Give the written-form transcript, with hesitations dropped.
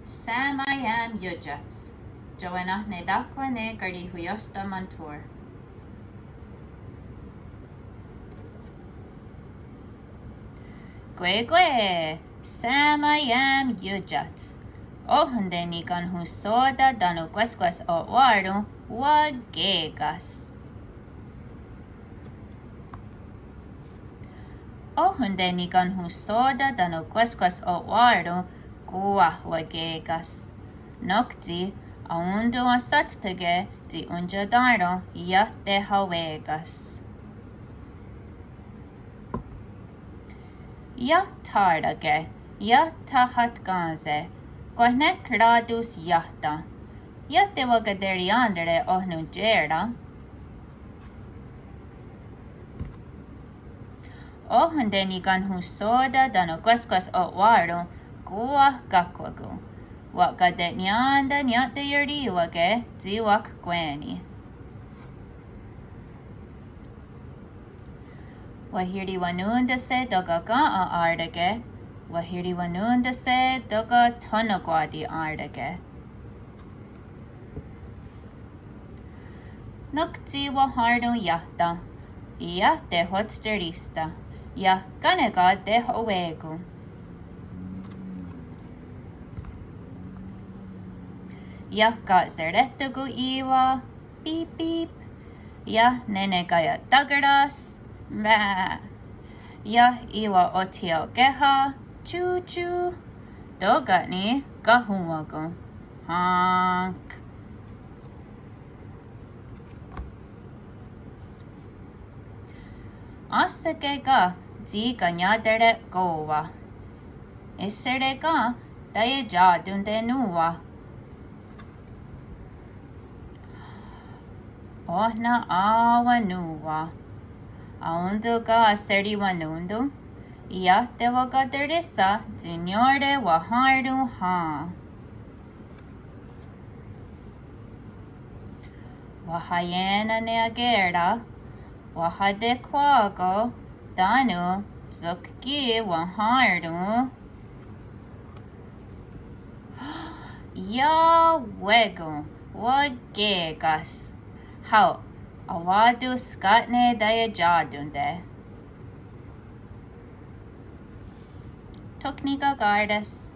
Samayam yujats. Joanah ne dakwa ne Karihwiióstha Montour. Gwe, Samayam yujats. Ohunde nikan husoda danu quesquas o waru wagegas. Ohunde nikan husoda danu quesquas o waru wagegas. Nocti aundu asattage di unjadaro ya te hawegas. Ya tardage, ya tahatganze, kohnek radus yahta, ya te wagaderiandere ohnu jera. Ohunde nigan husoda dano quesquas o waru, guah gakwagu. Wakadet nyanda nyate yuriwage, ziwak gweni. Wahiri wanunda se doga ga'a ardage, wahiri wanunda se doga tonogwadi ardage. Nukti wahardo yahta, ya te hotsterista, ya ganega de howegu. Ya ka zeretugu iwa, beep beep, ya nenegaya dagaras, ma. Ya iwa Nitia'tò, choo choo, dogatni gahuwagu, honk. Asagega di ganyadere gowa, iserega daye jadunde nuwa. Ohna awa nuwa. Aundu ga aseri wanundu. Ya te wagaderisa zinyore wahardu ha. Wahayena neagera. Wahade kwago. Danu zukgi wahardu. Ya wegu. Wagegas. How awadu skatne daya jadunde. Toknika gardas.